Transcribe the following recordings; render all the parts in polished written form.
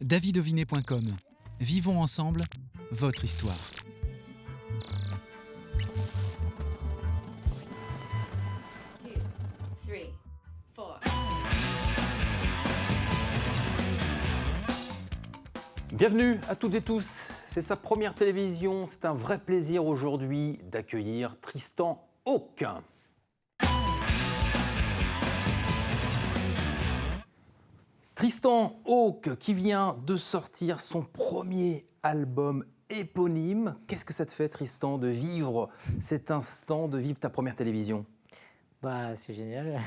davidovinet.com. Vivons ensemble votre histoire. Bienvenue à toutes et tous, c'est sa première télévision, c'est un vrai plaisir aujourd'hui d'accueillir Tristan Hawk. Tristan Hawk qui vient de sortir son premier album éponyme. Qu'est-ce que ça te fait, Tristan, de vivre cet instant, de vivre ta première télévision ? C'est génial.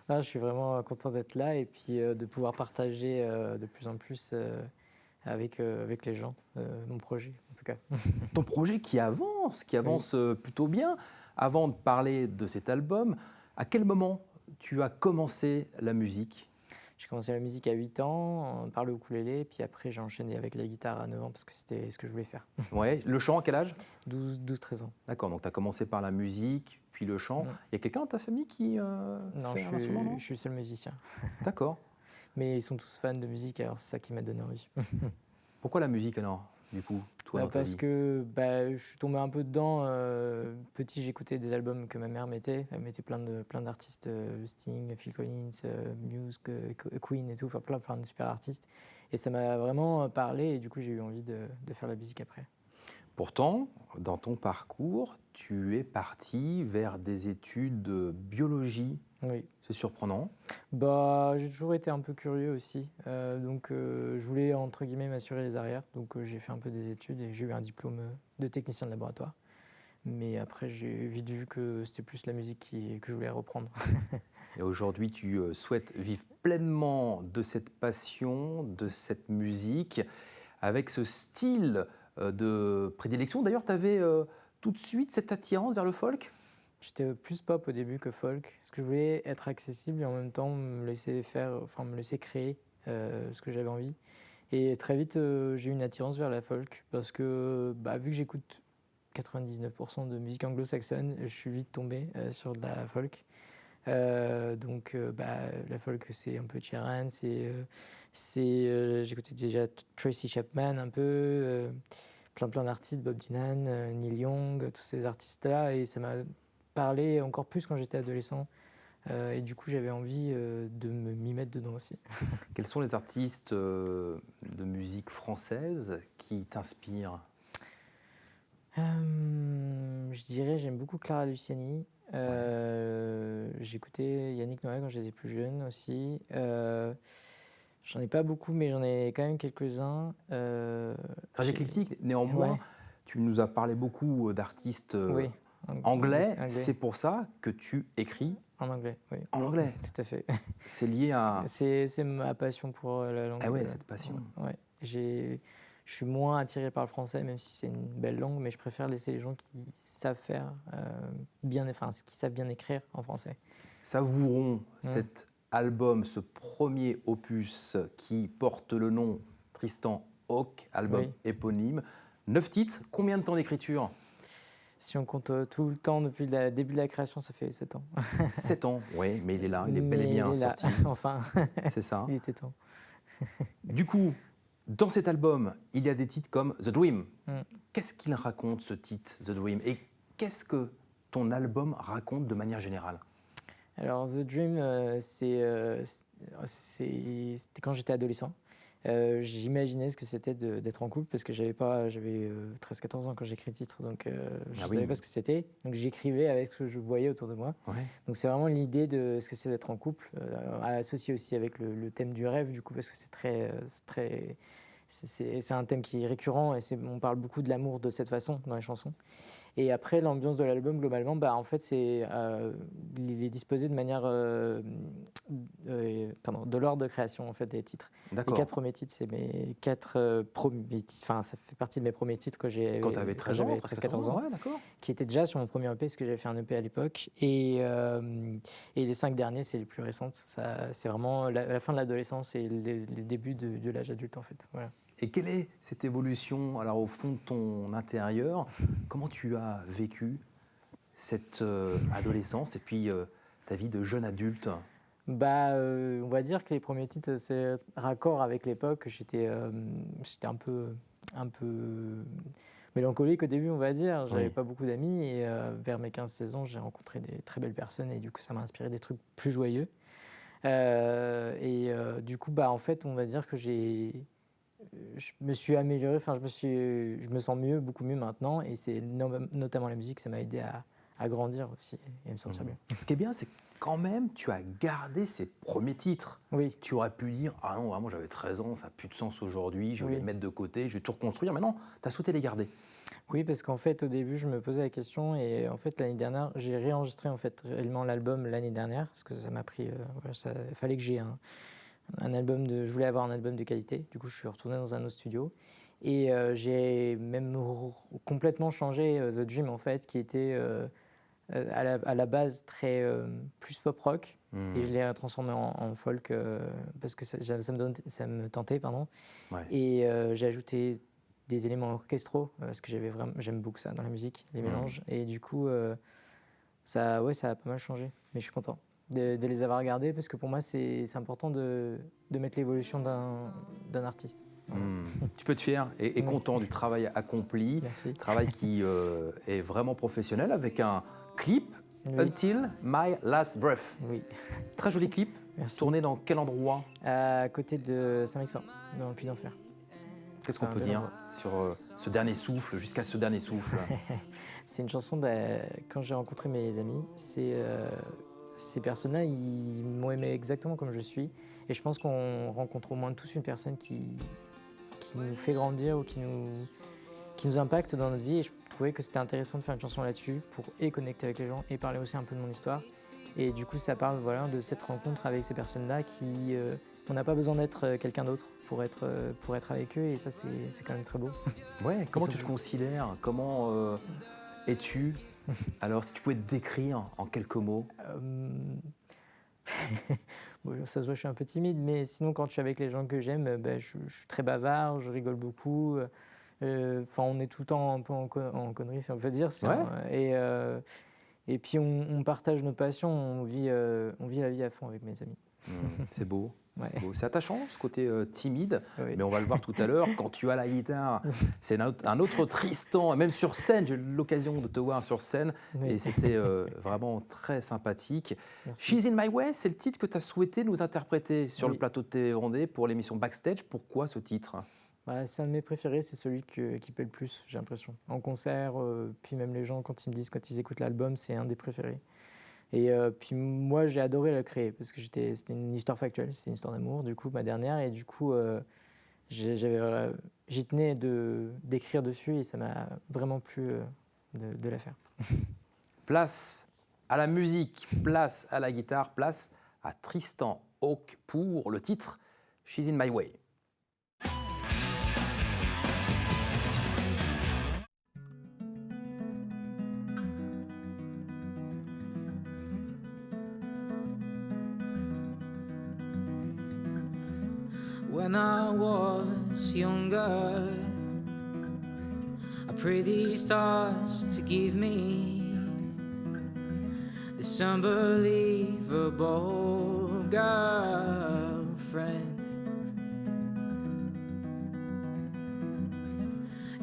Je suis vraiment content d'être là et puis de pouvoir partager de plus en plus avec les gens mon projet, en tout cas. Ton projet qui avance oui. Plutôt bien. Avant de parler de cet album, à quel moment tu as commencé la musique ? J'ai commencé la musique à 8 ans, par le ukulélé, puis après j'ai enchaîné avec la guitare à 9 ans parce que c'était ce que je voulais faire. Ouais. Le chant, à quel âge ? 12-13 ans. D'accord, donc tu as commencé par la musique, puis le chant. Il y a quelqu'un dans ta famille qui fait un instrument, non ? Je suis le seul musicien. D'accord. Mais ils sont tous fans de musique, alors c'est ça qui m'a donné envie. Pourquoi la musique alors, du coup, toi, dans ta vie ? Parce que je suis tombé un peu dedans. Petit, j'écoutais des albums que ma mère mettait. Elle mettait plein d'artistes, Sting, Phil Collins, Muse, Queen et tout, enfin plein de super artistes. Et ça m'a vraiment parlé et du coup, j'ai eu envie de faire la musique après. Pourtant, dans ton parcours, tu es parti vers des études de biologie. Oui. C'est surprenant. J'ai toujours été un peu curieux aussi. Je voulais, entre guillemets, m'assurer les arrières. Donc, j'ai fait un peu des études et j'ai eu un diplôme de technicien de laboratoire. Mais après, j'ai vite vu que c'était plus la musique que je voulais reprendre. Et aujourd'hui, tu souhaites vivre pleinement de cette passion, de cette musique, avec ce style de prédilection. D'ailleurs, tu avais tout de suite cette attirance vers le folk ? J'étais plus pop au début que folk, parce que je voulais être accessible et en même temps me laisser créer ce que j'avais envie. Et très vite, j'ai eu une attirance vers la folk, parce que vu que j'écoute 99% de musique anglo-saxonne, je suis vite tombé sur de la folk. La folk, c'est un peu Sheeran, j'écoutais déjà Tracy Chapman un peu, plein d'artistes, Bob Dylan, Neil Young, tous ces artistes-là, et ça m'a parlé encore plus quand j'étais adolescent. Et du coup, j'avais envie de m'y mettre dedans aussi. Quels sont les artistes de musique française qui t'inspirent ? Je dirais, j'aime beaucoup Clara Luciani. J'écoutais Yannick Noah quand j'étais plus jeune aussi. J'en ai pas beaucoup, mais j'en ai quand même quelques-uns. Très éclectique, néanmoins, tu nous as parlé beaucoup d'artistes anglais. C'est pour ça que tu écris en anglais, oui. En anglais ? Tout à fait. C'est lié à... C'est ma passion pour la langue. Ah ouais, cette passion. Ouais. Je suis moins attiré par le français, même si c'est une belle langue, mais je préfère laisser les gens qui savent qui savent bien écrire en français. Savourons cet album, ce premier opus qui porte le nom Tristan Hawk, album éponyme. 9 titres, combien de temps d'écriture ? Si on compte tout le temps depuis le début de la création, ça fait 7 ans. 7 ans, oui, mais il est là, il est bel et bien sorti. Enfin, c'est ça. Il était temps. Du coup, dans cet album, il y a des titres comme The Dream. Qu'est-ce qu'il raconte, ce titre, The Dream ? Et qu'est-ce que ton album raconte de manière générale ? Alors, The Dream, c'était quand j'étais adolescent. J'imaginais ce que c'était d'être en couple parce que j'avais 13-14 ans quand j'écris le titre, donc je ne savais pas ce que c'était. Donc j'écrivais avec ce que je voyais autour de moi. Ouais. Donc c'est vraiment l'idée de ce que c'est d'être en couple, associé aussi avec le thème du rêve, du coup, parce que c'est un thème qui est récurrent et on parle beaucoup de l'amour de cette façon dans les chansons. Et après, l'ambiance de l'album, globalement, en fait, il est disposé de manière de l'ordre de création en fait, des titres. D'accord. Les 4 premiers titres, c'est mes 4 premiers titres. Enfin, ça fait partie de mes premiers titres quand j'avais 13-14 ans, qui étaient déjà sur mon premier EP, parce que j'avais fait un EP à l'époque. Et les 5 derniers, c'est les plus récentes. C'est vraiment la fin de l'adolescence et les débuts de l'âge adulte, en fait. Voilà. Et quelle est cette évolution, alors au fond de ton intérieur ? Comment tu as vécu cette adolescence et puis ta vie de jeune adulte ? On va dire que les premiers titres, c'est raccord avec l'époque. J'étais un peu mélancolique au début, on va dire. J'avais Oui. pas beaucoup d'amis et vers mes 15-16 ans, j'ai rencontré des très belles personnes et du coup, ça m'a inspiré des trucs plus joyeux. Du coup, en fait, on va dire que je me suis amélioré, enfin, je me sens mieux, beaucoup mieux maintenant et c'est notamment la musique, ça m'a aidé à grandir aussi et me sentir mieux. Ce qui est bien, c'est que quand même, tu as gardé ces premiers titres. Oui. Tu aurais pu dire, ah non, moi j'avais 13 ans, ça n'a plus de sens aujourd'hui, je vais Oui. les mettre de côté, je vais tout reconstruire. Mais non, tu as souhaité les garder. Oui, parce qu'en fait, au début, je me posais la question et en fait, l'année dernière, j'ai réenregistré en fait réellement l'album l'année dernière parce que ça m'a pris, il fallait que j'ai un album je voulais avoir un album de qualité. Du coup, je suis retourné dans un autre studio et j'ai même complètement changé The Dream en fait, qui était à la base très plus pop rock. Et je l'ai transformé en folk parce que ça me tentait, pardon. Ouais. Et j'ai ajouté des éléments orchestraux parce que j'aime beaucoup ça dans la musique, les mélanges. Et du coup, ça a pas mal changé. Mais je suis content de les avoir gardés parce que pour moi, c'est important de mettre l'évolution d'un artiste. Voilà. Tu peux être fier et content du travail accompli. Merci. Travail qui est vraiment professionnel avec un clip, Oui. Until My Last Breath. Oui, Très joli clip. merci. Tourné dans quel endroit? À côté de Saint-Mexan, dans le Puy d'Enfer. Qu'est-ce qu'on C'est un peut bel dire endroit. sur ce dernier souffle, jusqu'à ce dernier souffle? C'est une chanson, quand j'ai rencontré mes amis, ces personnes-là, ils m'ont aimé exactement comme je suis. Et je pense qu'on rencontre au moins tous une personne qui nous fait grandir ou qui nous impacte dans notre vie. Et je trouvais que c'était intéressant de faire une chanson là-dessus pour connecter avec les gens et parler aussi un peu de mon histoire. Et du coup, ça parle de cette rencontre avec ces personnes-là on n'a pas besoin d'être quelqu'un d'autre pour être avec eux. Et ça, c'est quand même très beau. Ouais, comment Ils tu sont te considères? Comment es-tu? Alors, si tu pouvais te décrire en quelques mots. Bon, ça se voit, je suis un peu timide, mais sinon, quand je suis avec les gens que j'aime, je suis très bavard, je rigole beaucoup. On est tout le temps un peu en connerie, si on peut dire. Et puis, on partage nos passions, on vit la vie à fond avec mes amis. C'est beau. Ouais. C'est beau. C'est attachant, ce côté timide, Oui. mais on va le voir tout à l'heure. Quand tu as la guitare, c'est un autre Tristan. Même sur scène, j'ai eu l'occasion de te voir sur scène Oui. et c'était vraiment très sympathique. Merci. She's in My Way, c'est le titre que tu as souhaité nous interpréter sur le Oui. plateau de TV Vendée pour l'émission Backstage. Pourquoi ce titre? C'est un de mes préférés, c'est celui qui plaît le plus, j'ai l'impression. En concert, puis même les gens, quand ils écoutent l'album, c'est un des préférés. Et puis moi, j'ai adoré le créer parce que c'était une histoire factuelle, c'est une histoire d'amour, du coup, ma dernière. Et du coup, j'y tenais d'écrire dessus et ça m'a vraiment plu de la faire. Place à la musique, place à la guitare, place à Tristan Hawk pour le titre She's in My Way. When I was younger, I prayed these stars to give me this unbelievable girlfriend.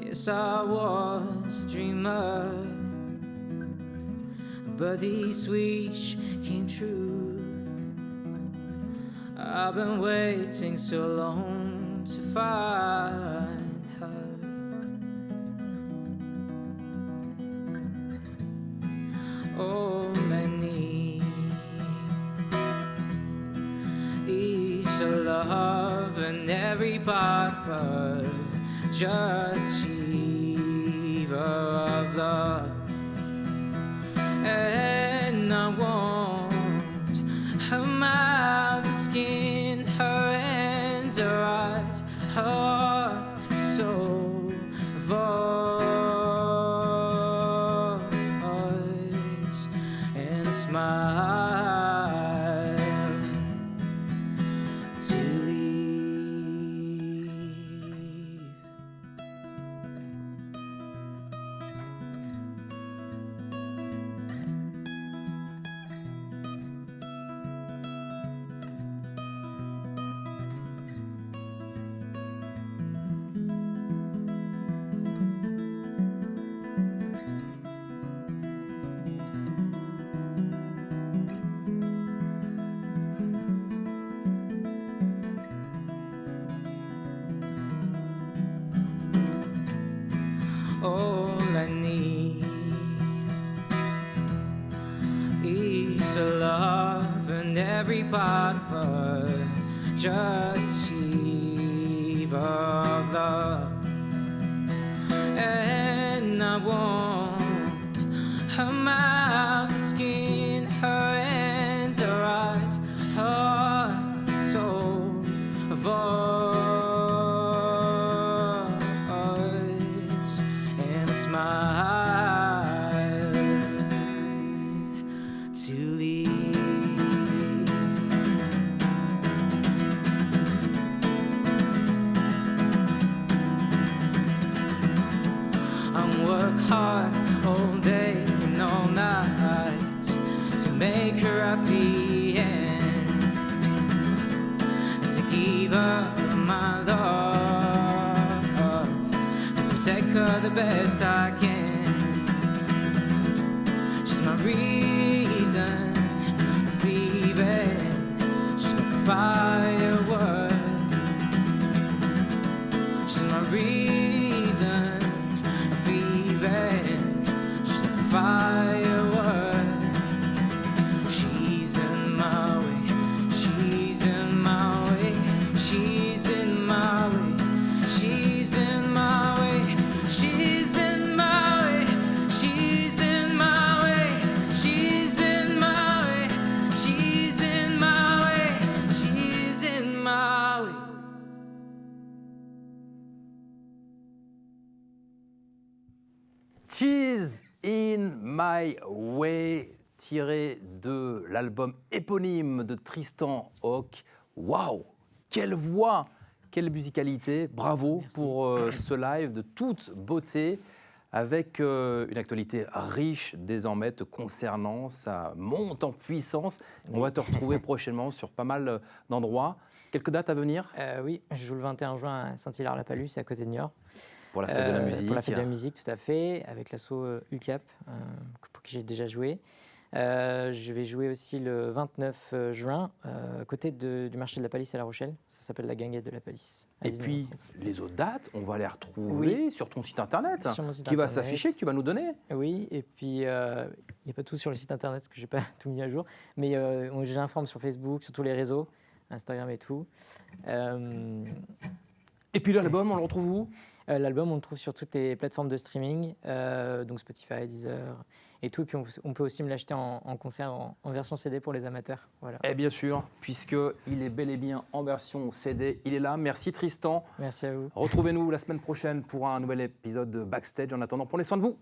Yes, I was a dreamer, but these wish came true. I've been waiting so long to find her. All I need is your love and every part of her, just shiver of love. And I want her mouth, her skin, her hands, her eyes, her heart, soul, voice, and a smile to leave. all I need is a love, and every part of her just receive of love. And I want her mouth, her skin, her hands, her eyes, her heart, her soul, her voice, and a smile to lead. Work hard all day and all night to make her happy and to give her my love and protect her the best I can. She's my reason for leaving. She's like a firework. She's my reason. She's like a firework. She's in my way. She's in my way. She's in my way. She's in my way. She's in my way. She's in my way. She's in my way. She's in my way. She's in my way. She's in my way, tiré de l'album éponyme de Tristan Hawk. Waouh, quelle voix, quelle musicalité. Bravo. Merci. Pour ce live de toute beauté, avec une actualité riche désormais te concernant. Ça monte en puissance. On va te retrouver prochainement sur pas mal d'endroits. Quelques dates à venir Oui, je joue le 21 juin à Saint-Hilaire-la-Palus, c'est à côté de Niort. pour la fête de la musique. Pour la fête de la musique, tout à fait, avec l'asso UCAP, pour qui j'ai déjà joué. Je vais jouer aussi le 29 juin, à côté du marché de la Palisse à La Rochelle. Ça s'appelle la Guinguette de la Palisse. Et puis, les autres dates, on va les retrouver sur ton site internet, sur mon site qui va internet. s'afficher, que tu vas nous donner. Oui, et puis il n'y a pas tout sur le site internet, parce que je n'ai pas tout mis à jour. Mais j'informe sur Facebook, sur tous les réseaux, Instagram et tout. Et puis l'album, on le retrouve où? L'album, on le trouve sur toutes les plateformes de streaming, donc Spotify, Deezer et tout. Et puis on peut aussi me l'acheter en concert en version CD pour les amateurs. Voilà. Et bien sûr, puisqu'il est bel et bien en version CD, il est là. Merci Tristan. Merci à vous. Retrouvez-nous la semaine prochaine pour un nouvel épisode de Backstage. En attendant, prenez soin de vous.